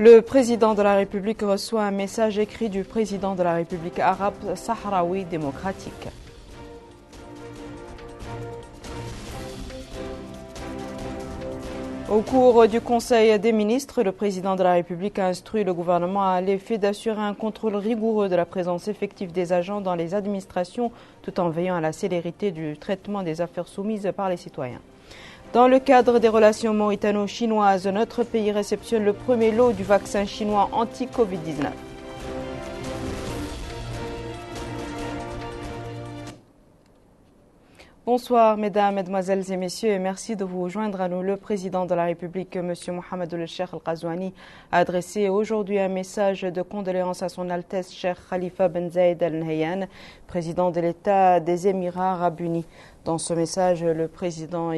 Le président de la République reçoit un message écrit du président de la République arabe sahraoui démocratique. Au cours du Conseil des ministres, le président de la République a instruit le gouvernement à l'effet d'assurer un contrôle rigoureux de la présence effective des agents dans les administrations, tout en veillant à la célérité du traitement des affaires soumises par les citoyens. Dans le cadre des relations mauritano-chinoises, notre pays réceptionne le premier lot du vaccin chinois anti-Covid-19. Bonsoir mesdames, mesdemoiselles et messieurs et merci de vous joindre à nous. Le président de la République, M. Mohamed El-Cheikh Al-Ghazouani, a adressé aujourd'hui un message de condoléances à son Altesse Cheikh Khalifa Ben Zayed Al Nahyan, président de l'État des Émirats Arabes Unis. Dans ce message, le président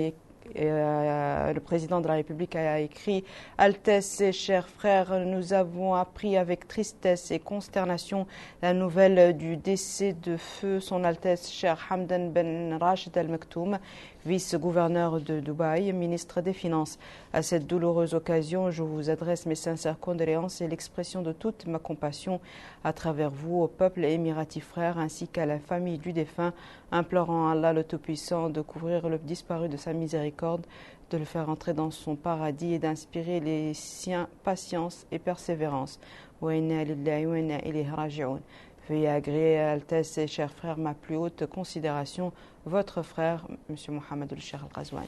de la République a écrit « Altesse et chers frères, nous avons appris avec tristesse et consternation la nouvelle du décès de feu son Altesse Cheikh Hamdan Ben Rachid Al Maktoum, vice-gouverneur de Dubaï, ministre des Finances. À cette douloureuse occasion, je vous adresse mes sincères condoléances et l'expression de toute ma compassion à travers vous, au peuple émirati frère ainsi qu'à la famille du défunt, implorant Allah le Tout-Puissant de couvrir le disparu de sa miséricorde, de le faire entrer dans son paradis et d'inspirer les siens patience et persévérance. Wa inna lillahi wa inna ilayhi raji'un. Veuillez agréer, Altesse et chers frères, ma plus haute considération, votre frère, M. Mohamed El-Cheikh Al-Ghazouani.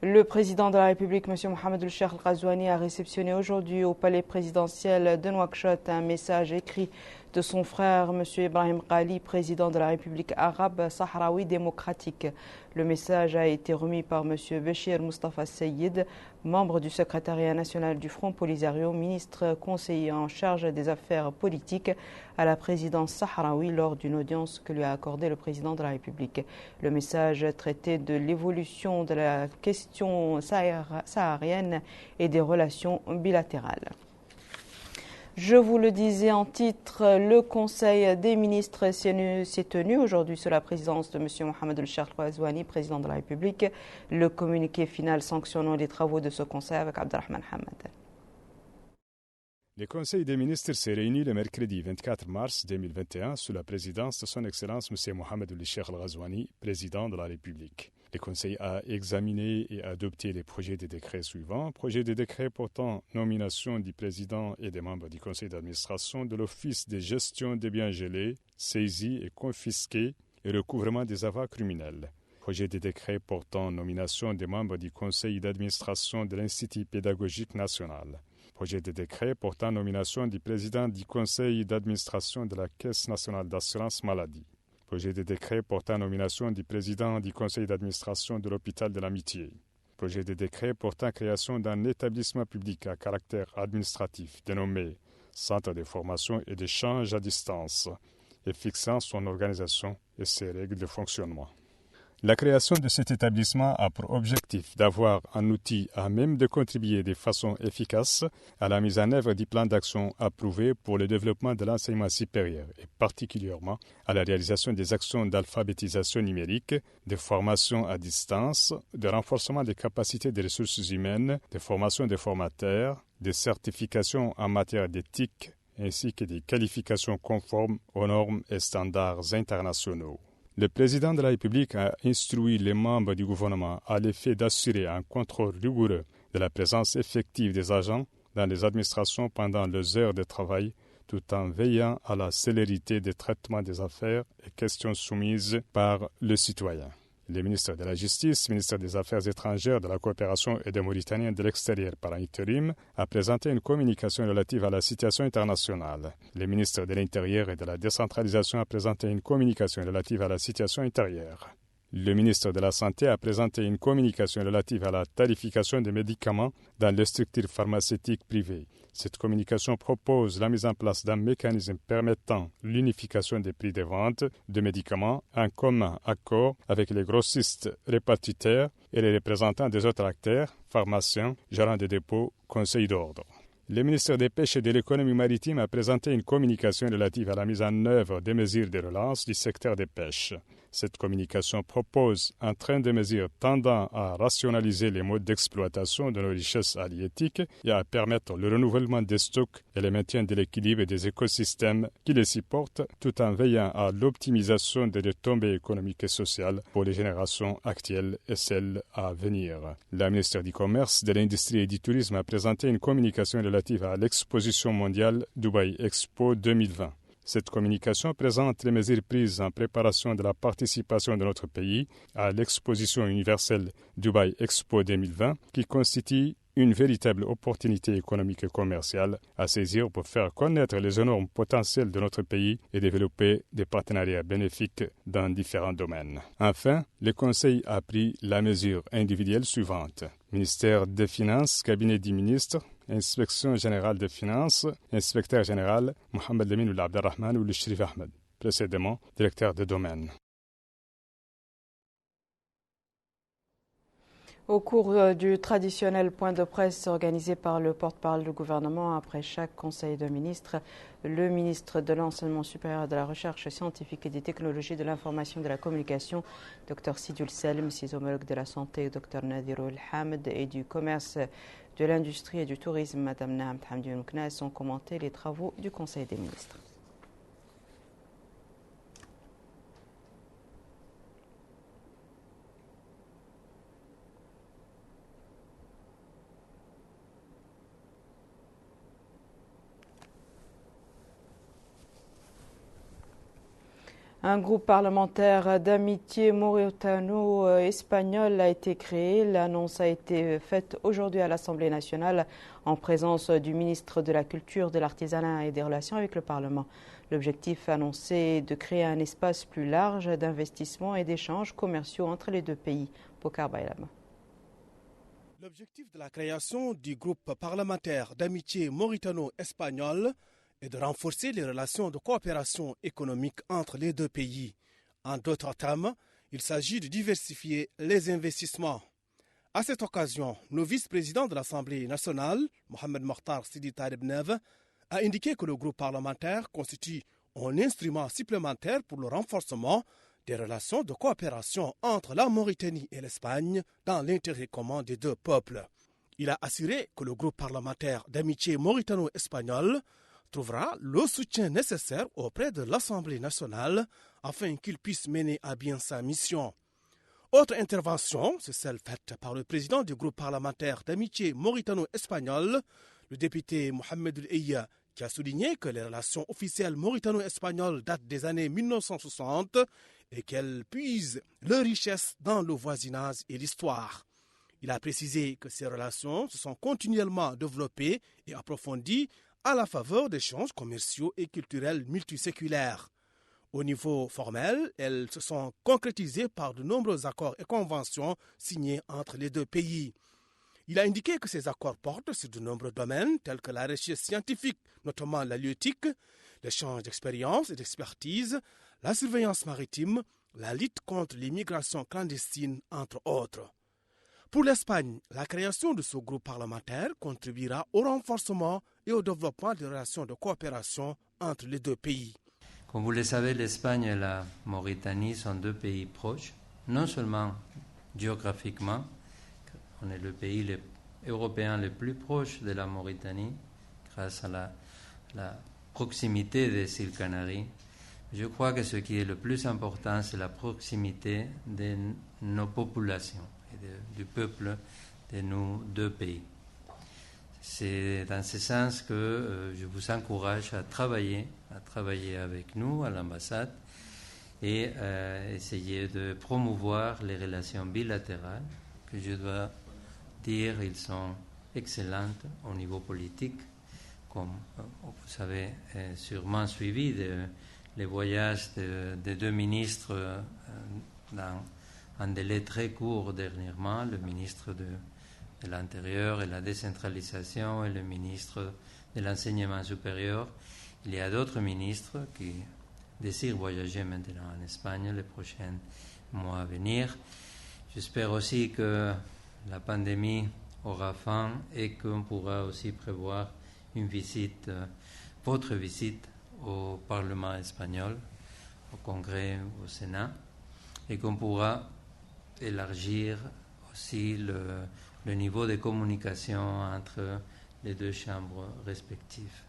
Le président de la République, M. Mohamed El-Cheikh Al-Ghazouani, a réceptionné aujourd'hui au palais présidentiel de Nouakchott un message écrit de son frère, M. Ibrahim Ghali, président de la République arabe sahraoui démocratique. Le message a été remis par M. Béchir Mustafa Seyid, membre du secrétariat national du Front Polisario, ministre conseiller en charge des affaires politiques à la présidence sahraoui lors d'une audience que lui a accordée le président de la République. Le message traitait de l'évolution de la question saharienne et des relations bilatérales. Je vous le disais en titre, le Conseil des ministres s'est tenu aujourd'hui sous la présidence de M. Mohamed El-Cheikh Al-Ghazouani, président de la République. Le communiqué final sanctionnant les travaux de ce Conseil avec Abdelrahman Hamad. Le Conseil des ministres s'est réuni le mercredi 24 mars 2021 sous la présidence de son Excellence M. Mohamed El-Cheikh Al-Ghazouani, président de la République. Le Conseil a examiné et adopté les projets de décrets suivants. Projet de décret portant nomination du président et des membres du conseil d'administration de l'Office de gestion des biens gelés, saisis et confisqués et recouvrement des avoirs criminels. Projet de décret portant nomination des membres du conseil d'administration de l'Institut pédagogique national. Projet de décret portant nomination du président du conseil d'administration de la Caisse nationale d'assurance maladie. Projet de décret portant nomination du président du conseil d'administration de l'hôpital de l'Amitié. Projet de décret portant création d'un établissement public à caractère administratif dénommé Centre de formation et d'échange à distance et fixant son organisation et ses règles de fonctionnement. La création de cet établissement a pour objectif d'avoir un outil à même de contribuer de façon efficace à la mise en œuvre du plan d'action approuvé pour le développement de l'enseignement supérieur et particulièrement à la réalisation des actions d'alphabétisation numérique, de formation à distance, de renforcement des capacités des ressources humaines, de formation des formateurs, de certification en matière d'éthique ainsi que des qualifications conformes aux normes et standards internationaux. Le président de la République a instruit les membres du gouvernement à l'effet d'assurer un contrôle rigoureux de la présence effective des agents dans les administrations pendant leurs heures de travail, tout en veillant à la célérité des traitements des affaires et questions soumises par le citoyen. Le ministre de la Justice, ministre des Affaires étrangères, de la coopération et des Mauritaniens de l'extérieur par intérim, a présenté une communication relative à la situation internationale. Le ministre de l'Intérieur et de la décentralisation a présenté une communication relative à la situation intérieure. Le ministre de la Santé a présenté une communication relative à la tarification des médicaments dans les structures pharmaceutiques privées. Cette communication propose la mise en place d'un mécanisme permettant l'unification des prix de vente de médicaments en commun accord avec les grossistes répartiteurs et les représentants des autres acteurs, pharmaciens, gérants de dépôts, conseils d'ordre. Le ministre des Pêches et de l'Économie maritime a présenté une communication relative à la mise en œuvre des mesures de relance du secteur des pêches. Cette communication propose un train de mesures tendant à rationaliser les modes d'exploitation de nos richesses halieutiques et à permettre le renouvellement des stocks et le maintien de l'équilibre des écosystèmes qui les supportent, tout en veillant à l'optimisation des retombées économiques et sociales pour les générations actuelles et celles à venir. Le ministère du Commerce, de l'Industrie et du Tourisme a présenté une communication relative à l'exposition mondiale Dubaï Expo 2020. Cette communication présente les mesures prises en préparation de la participation de notre pays à l'exposition universelle Dubaï Expo 2020 qui constitue une véritable opportunité économique et commerciale à saisir pour faire connaître les énormes potentiels de notre pays et développer des partenariats bénéfiques dans différents domaines. Enfin, le Conseil a pris la mesure individuelle suivante. Ministère des Finances, Cabinet du ministre, Inspection générale des finances, inspecteur général Mohamed Lamine Ould Abdelrahman Ould Sherif Ahmed, précédemment directeur de domaine. Au cours du traditionnel point de presse organisé par le porte-parole du gouvernement après chaque conseil de ministres, le ministre de l'Enseignement supérieur et de la Recherche scientifique et des technologies de l'information et de la communication, Dr Sidul Selm, ses homologues de la santé, Dr Nadirul Hamed, et du commerce, de l'industrie et du tourisme, Mme Naam Hamdi Mouknas, ont commenté les travaux du conseil des ministres. Un groupe parlementaire d'amitié mauritano-espagnol a été créé. L'annonce a été faite aujourd'hui à l'Assemblée nationale en présence du ministre de la Culture, de l'Artisanat et des Relations avec le Parlement. L'objectif annoncé est de créer un espace plus large d'investissement et d'échanges commerciaux entre les deux pays. Bokar Baylam. L'objectif de la création du groupe parlementaire d'amitié mauritano-espagnol et de renforcer les relations de coopération économique entre les deux pays. En d'autres termes, il s'agit de diversifier les investissements. À cette occasion, le vice-président de l'Assemblée nationale, Mohamed Mokhtar Sidi Taleb Neve, a indiqué que le groupe parlementaire constitue un instrument supplémentaire pour le renforcement des relations de coopération entre la Mauritanie et l'Espagne dans l'intérêt commun des deux peuples. Il a assuré que le groupe parlementaire d'amitié mauritano-espagnol trouvera le soutien nécessaire auprès de l'Assemblée nationale afin qu'il puisse mener à bien sa mission. Autre intervention, c'est celle faite par le président du groupe parlementaire d'amitié mauritano-espagnol, le député Mohamed Ould, qui a souligné que les relations officielles mauritano-espagnoles datent des années 1960 et qu'elles puisent leur richesse dans le voisinage et l'histoire. Il a précisé que ces relations se sont continuellement développées et approfondies à la faveur d'échanges commerciaux et culturels multiséculaires. Au niveau formel, elles se sont concrétisées par de nombreux accords et conventions signés entre les deux pays. Il a indiqué que ces accords portent sur de nombreux domaines tels que la recherche scientifique, notamment l'halieutique, l'échange d'expériences et d'expertise, la surveillance maritime, la lutte contre l'immigration clandestine, entre autres. Pour l'Espagne, la création de ce groupe parlementaire contribuera au renforcement et au développement des relations de coopération entre les deux pays. Comme vous le savez, l'Espagne et la Mauritanie sont deux pays proches, non seulement géographiquement, on est le pays européen le plus proche de la Mauritanie grâce à la proximité des îles Canaries. Je crois que ce qui est le plus important, c'est la proximité de nos populations et du peuple de nos deux pays. C'est dans ce sens que je vous encourage à travailler avec nous à l'ambassade et essayer de promouvoir les relations bilatérales que je dois dire, ils sont excellentes au niveau politique, comme vous avez sûrement suivi les voyages des deux ministres dans un délai très court dernièrement, le ministre de l'Intérieur et la décentralisation et le ministre de l'Enseignement supérieur. Il y a d'autres ministres qui désirent voyager maintenant en Espagne les prochains mois à venir. J'espère aussi que la pandémie aura fin et qu'on pourra aussi prévoir une visite, votre visite au Parlement espagnol, au Congrès, au Sénat. et qu'on pourra élargir aussi le niveau de communication entre les deux chambres respectives.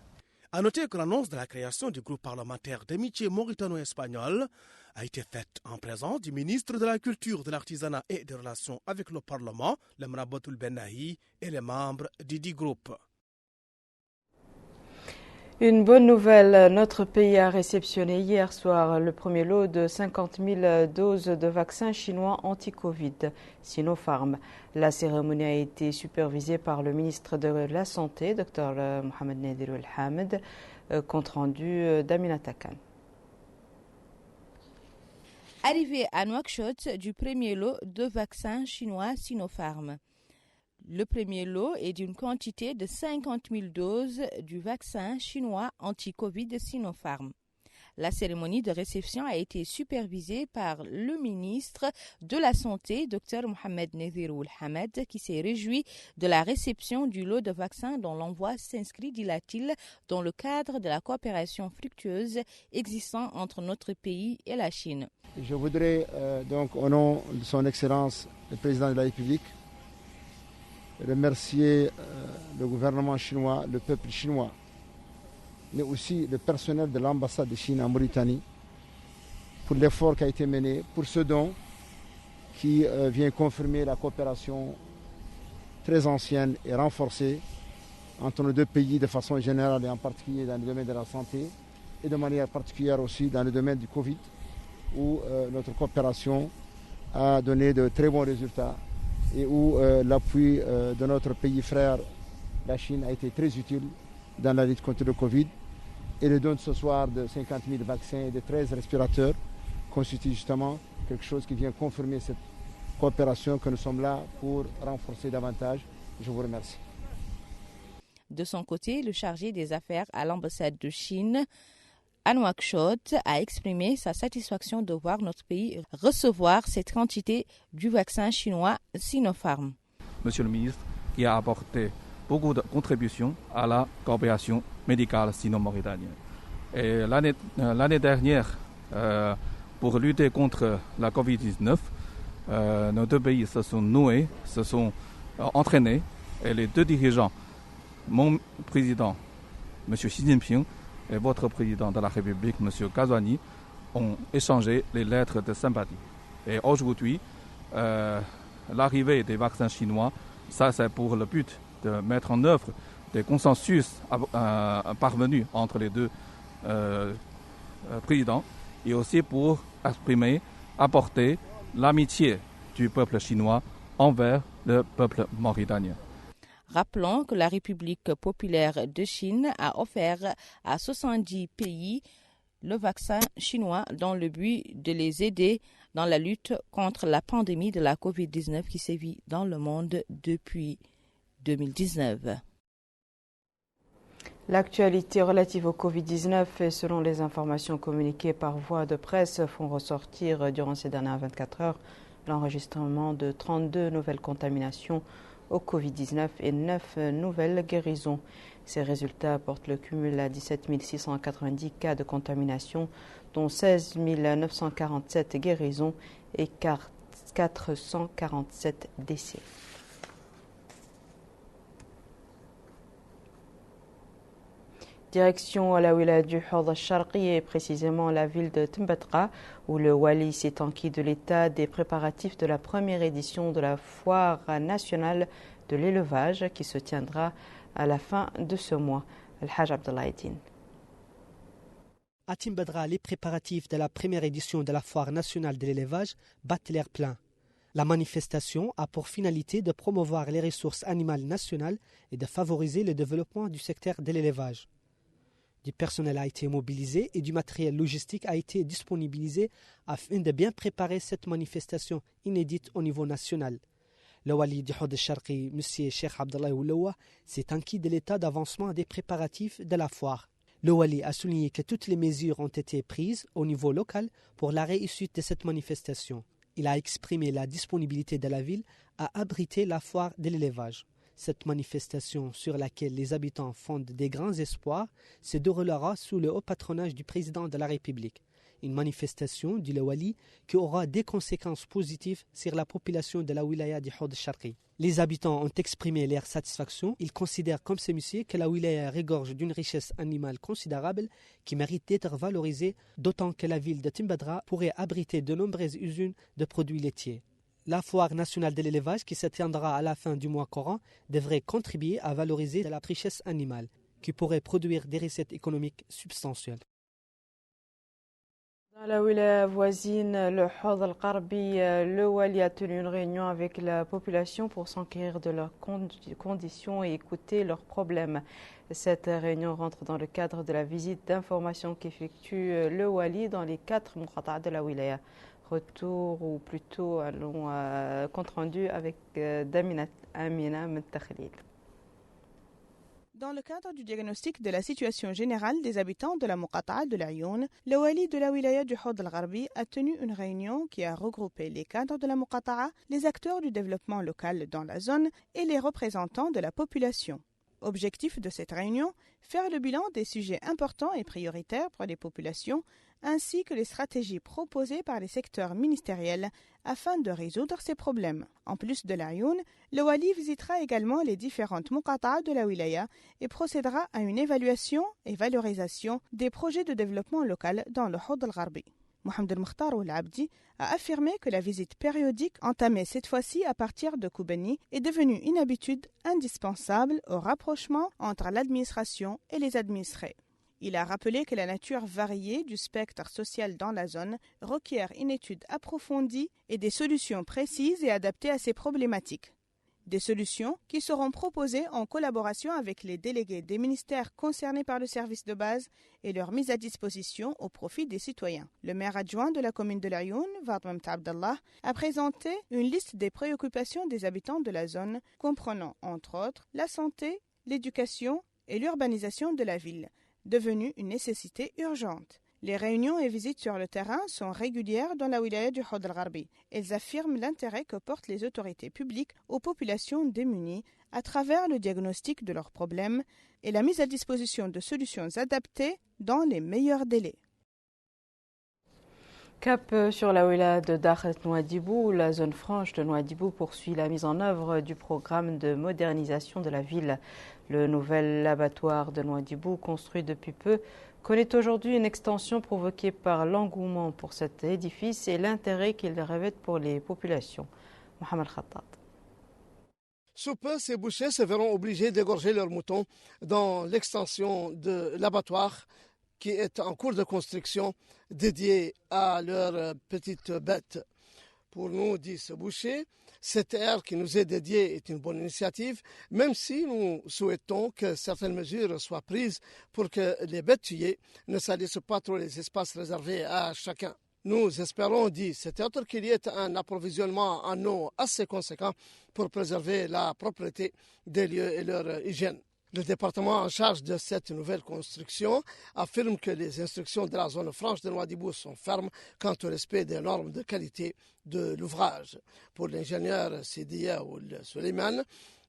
A noter que l'annonce de la création du groupe parlementaire d'amitié mauritano-espagnol a été faite en présence du ministre de la Culture, de l'Artisanat et des Relations avec le Parlement, le Mrabotoul Benahi, et les membres du dit groupe. Une bonne nouvelle, notre pays a réceptionné hier soir le premier lot de 50 000 doses de vaccins chinois anti-Covid, Sinopharm. La cérémonie a été supervisée par le ministre de la Santé, Dr Mohamed Nadir El-Hamed, compte rendu d'Aminata Khan. Arrivé à Nouakchott du premier lot de vaccins chinois Sinopharm. Le premier lot est d'une quantité de 50 000 doses du vaccin chinois anti-Covid Sinopharm. La cérémonie de réception a été supervisée par le ministre de la Santé, Dr Mohamed Nadir El-Hamed, qui s'est réjoui de la réception du lot de vaccins dont l'envoi s'inscrit, dit-il, dans le cadre de la coopération fructueuse existant entre notre pays et la Chine. Je voudrais donc, au nom de son Excellence, le Président de la République, remercier le gouvernement chinois, le peuple chinois, mais aussi le personnel de l'ambassade de Chine en Mauritanie pour l'effort qui a été mené, pour ce don qui vient confirmer la coopération très ancienne et renforcée entre nos deux pays de façon générale et en particulier dans le domaine de la santé et de manière particulière aussi dans le domaine du Covid où notre coopération a donné de très bons résultats et où l'appui de notre pays frère, la Chine, a été très utile dans la lutte contre le Covid. Et le don de ce soir de 50 000 vaccins et de 13 respirateurs constitue justement quelque chose qui vient confirmer cette coopération que nous sommes là pour renforcer davantage. Je vous remercie. De son côté, le chargé des affaires à l'ambassade de Chine, à Nouakchott, a exprimé sa satisfaction de voir notre pays recevoir cette quantité du vaccin chinois Sinopharm. Monsieur le ministre, qui a apporté beaucoup de contributions à la coopération médicale sino-mauritanienne. Et l'année dernière, pour lutter contre la Covid-19, nos deux pays se sont noués, se sont entraînés, et les deux dirigeants, mon président, M. Xi Jinping, et votre président de la République, M. Ghazouani, ont échangé les lettres de sympathie. Et aujourd'hui, l'arrivée des vaccins chinois, ça c'est pour le but de mettre en œuvre des consensus parvenus entre les deux présidents et aussi pour exprimer, apporter l'amitié du peuple chinois envers le peuple mauritanien. Rappelons que la République populaire de Chine a offert à 70 pays le vaccin chinois dans le but de les aider dans la lutte contre la pandémie de la Covid-19 qui sévit dans le monde depuis 2019. L'actualité relative au Covid-19 et selon les informations communiquées par voie de presse font ressortir durant ces dernières 24 heures l'enregistrement de 32 nouvelles contaminations au Covid-19 et 9 nouvelles guérisons. Ces résultats portent le cumul à 17 690 cas de contamination, dont 16 947 guérisons et 447 décès. Direction à la wilaya du Hawd al-Sharqi et précisément la ville de Tambatra où le Wali s'est enquis de l'état des préparatifs de la première édition de la foire nationale de l'élevage qui se tiendra à la fin de ce mois. Al-Hajj Abdallah Eddine. À Tambatra, les préparatifs de la première édition de la foire nationale de l'élevage battent l'air plein. La manifestation a pour finalité de promouvoir les ressources animales nationales et de favoriser le développement du secteur de l'élevage. Du personnel a été mobilisé et du matériel logistique a été disponibilisé afin de bien préparer cette manifestation inédite au niveau national. Le Wali du Hawd al-Sharqi, M. Cheikh Abdallah Ouloua, s'est inquiet de l'état d'avancement des préparatifs de la foire. Le Wali a souligné que toutes les mesures ont été prises au niveau local pour la réussite de cette manifestation. Il a exprimé la disponibilité de la ville à abriter la foire de l'élevage. Cette manifestation sur laquelle les habitants fondent des grands espoirs se déroulera sous le haut patronage du président de la République. Une manifestation, dit le Wali, qui aura des conséquences positives sur la population de la wilaya du Houd al-Sharqi. Les habitants ont exprimé leur satisfaction. Ils considèrent comme ces messieurs que la wilaya regorge d'une richesse animale considérable qui mérite d'être valorisée, d'autant que la ville de Timbadra pourrait abriter de nombreuses usines de produits laitiers. La foire nationale de l'élevage, qui se tiendra à la fin du mois courant, devrait contribuer à valoriser la richesse animale, qui pourrait produire des recettes économiques substantielles. Dans la wilaya voisine, le Houd al-Qarbi, le Wali a tenu une réunion avec la population pour s'enquérir de leurs conditions et écouter leurs problèmes. Cette réunion rentre dans le cadre de la visite d'information qu'effectue le Wali dans les 4 muqata'a de la wilaya. Retour, ou plutôt compte rendu avec Amina Mentakhlil. Dans le cadre du diagnostic de la situation générale des habitants de la Muqata'a de l'Ayoun, le Wali de la wilaya du Houd al-Gharbi a tenu une réunion qui a regroupé les cadres de la Muqata'a, les acteurs du développement local dans la zone et les représentants de la population. Objectif de cette réunion, faire le bilan des sujets importants et prioritaires pour les populations, ainsi que les stratégies proposées par les secteurs ministériels afin de résoudre ces problèmes. En plus de l'Ayoun, le Wali visitera également les différentes muqata'a de la wilaya et procédera à une évaluation et valorisation des projets de développement local dans le Houd al-Gharbi. Mohamed El-Mokhtar Oul-Abdi a affirmé que la visite périodique entamée cette fois-ci à partir de Koubani est devenue une habitude indispensable au rapprochement entre l'administration et les administrés. Il a rappelé que la nature variée du spectre social dans la zone requiert une étude approfondie et des solutions précises et adaptées à ces problématiques. Des solutions qui seront proposées en collaboration avec les délégués des ministères concernés par le service de base et leur mise à disposition au profit des citoyens. Le maire adjoint de la commune de l'Ayoun, Vadmem Abdallah, a présenté une liste des préoccupations des habitants de la zone, comprenant entre autres la santé, l'éducation et l'urbanisation de la ville, devenue une nécessité urgente. Les réunions et visites sur le terrain sont régulières dans la wilaya du Houd al-Gharbi. Elles affirment l'intérêt que portent les autorités publiques aux populations démunies à travers le diagnostic de leurs problèmes et la mise à disposition de solutions adaptées dans les meilleurs délais. Cap sur la wilaya de Dakhlet Nouadhibou, la zone franche de Nouadhibou poursuit la mise en œuvre du programme de modernisation de la ville. Le nouvel abattoir de Nouadhibou, construit depuis peu, connaît aujourd'hui une extension provoquée par l'engouement pour cet édifice et l'intérêt qu'il revêt pour les populations. Mohamed Khattab. Sous peu, ces bouchers se verront obligés d'égorger leurs moutons dans l'extension de l'abattoir qui est en cours de construction dédié à leurs petites bêtes. Pour nous, dit ce boucher, cette aire qui nous est dédiée est une bonne initiative, même si nous souhaitons que certaines mesures soient prises pour que les bêtes tuées ne salissent pas trop les espaces réservés à chacun. Nous espérons, dit cet autre, qu'il y ait un approvisionnement en eau assez conséquent pour préserver la propreté des lieux et leur hygiène. Le département en charge de cette nouvelle construction affirme que les instructions de la zone franche de Nouadhibou sont fermes quant au respect des normes de qualité de l'ouvrage. Pour l'ingénieur Sidiya Oul Suleiman,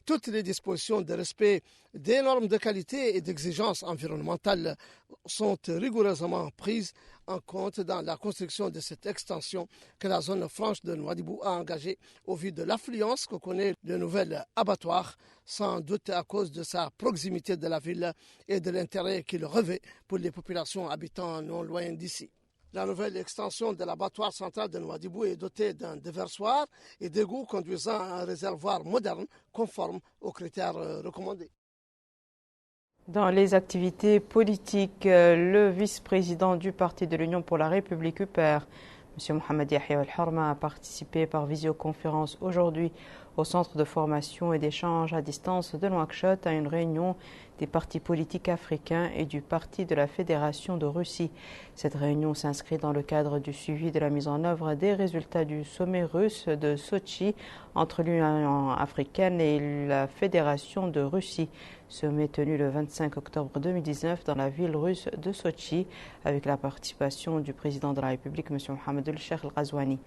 toutes les dispositions de respect des normes de qualité et d'exigence environnementale sont rigoureusement prises en compte dans la construction de cette extension que la zone franche de Nouadhibou a engagée au vu de l'affluence que connaît le nouvel abattoir, sans doute à cause de sa proximité de la ville et de l'intérêt qu'il revêt pour les populations habitant non loin d'ici. La nouvelle extension de l'abattoir central de Nouadhibou est dotée d'un déversoir et d'égouts conduisant à un réservoir moderne conforme aux critères recommandés. Dans les activités politiques, le vice-président du Parti de l'Union pour la République UPR, M. Mohamed Yahya Al-Harma, a participé par visioconférence aujourd'hui au centre de formation et d'échange à distance de Nouakchott à une réunion des partis politiques africains et du Parti de la Fédération de Russie. Cette réunion s'inscrit dans le cadre du suivi de la mise en œuvre des résultats du sommet russe de Sotchi entre l'Union africaine et la Fédération de Russie. Sommet tenu le 25 octobre 2019 dans la ville russe de Sotchi avec la participation du président de la République, M. Mohamed El-Cheikh Al-Ghazouani.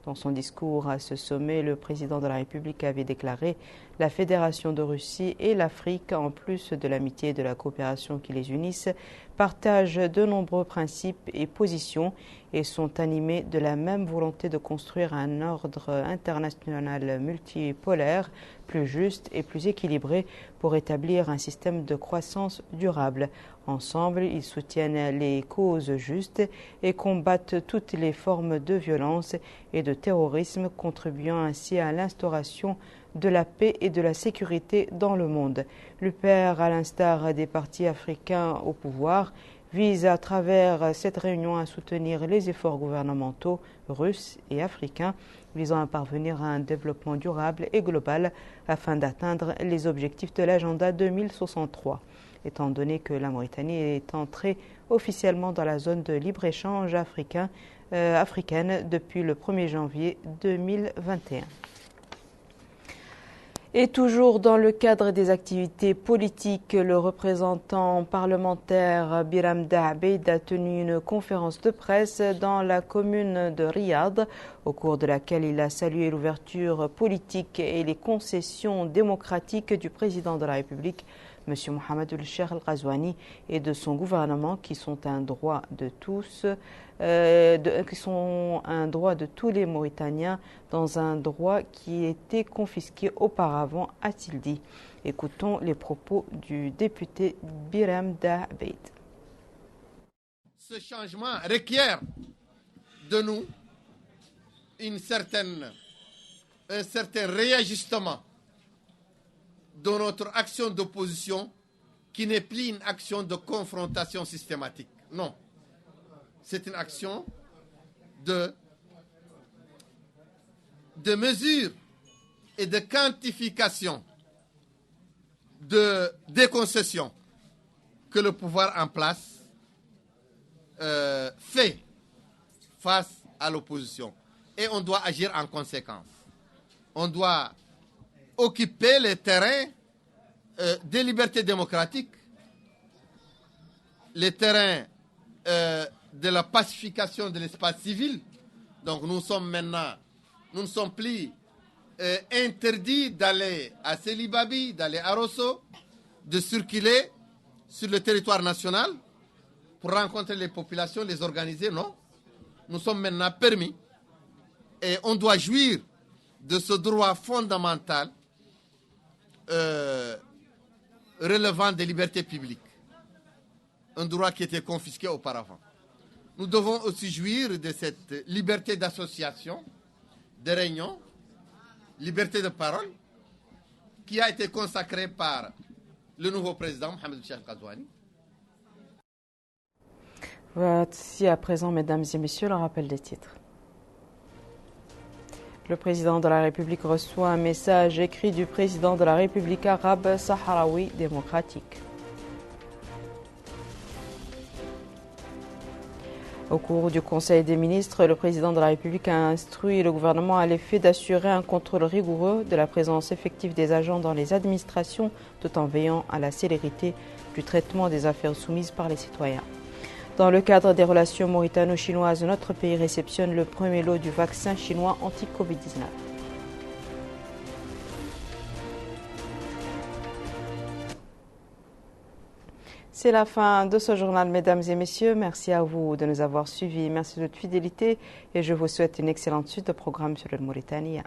Dans son discours à ce sommet, le président de la République avait déclaré la Fédération de Russie et l'Afrique, en plus de l'amitié et de la coopération qui les unissent, partagent de nombreux principes et positions et sont animés de la même volonté de construire un ordre international multipolaire plus juste et plus équilibré pour établir un système de croissance durable. Ensemble, ils soutiennent les causes justes et combattent toutes les formes de violence et de terrorisme, contribuant ainsi à l'instauration de la paix et de la sécurité dans le monde. L'UPR, à l'instar des partis africains au pouvoir, vise à travers cette réunion à soutenir les efforts gouvernementaux russes et africains visant à parvenir à un développement durable et global afin d'atteindre les objectifs de l'agenda 2063. Étant donné que la Mauritanie est entrée officiellement dans la zone de libre-échange africaine depuis le 1er janvier 2021. Et toujours dans le cadre des activités politiques, le représentant parlementaire Biram Da'abeid a tenu une conférence de presse dans la commune de Riyad, au cours de laquelle il a salué l'ouverture politique et les concessions démocratiques du président de la République, M. Mohamed Cheikh Al-Ghazouani, et de son gouvernement, qui sont un droit de tous, qui sont un droit de tous les Mauritaniens, dans un droit qui était confisqué auparavant, a-t-il dit. Écoutons les propos du député Biram Da'abeid. Ce changement requiert de nous un certain réajustement de notre action d'opposition, qui n'est plus une action de confrontation systématique. Non. C'est une action de mesure et de quantification des concessions que le pouvoir en place fait face à l'opposition. Et on doit agir en conséquence. On doit occuper les terrains des libertés démocratiques, les terrains de la pacification de l'espace civil. Donc nous ne sommes plus interdits d'aller à Célibabi, d'aller à Rosso, de circuler sur le territoire national pour rencontrer les populations, les organiser, non. Nous sommes maintenant permis et on doit jouir de ce droit fondamental relevant des libertés publiques, un droit qui était confisqué auparavant. Nous devons aussi jouir de cette liberté d'association, de réunion, liberté de parole, qui a été consacrée par le nouveau président Mohamed Cheikh Al-Ghazouani. Voici à présent, mesdames et messieurs, le rappel des titres. Le président de la République reçoit un message écrit du président de la République arabe sahraoui démocratique. Au cours du Conseil des ministres, le président de la République a instruit le gouvernement à l'effet d'assurer un contrôle rigoureux de la présence effective des agents dans les administrations, tout en veillant à la célérité du traitement des affaires soumises par les citoyens. Dans le cadre des relations mauritano-chinoises, notre pays réceptionne le premier lot du vaccin chinois anti-Covid-19. C'est la fin de ce journal, mesdames et messieurs. Merci à vous de nous avoir suivis. Merci de votre fidélité et je vous souhaite une excellente suite de programmes sur le Mauritania.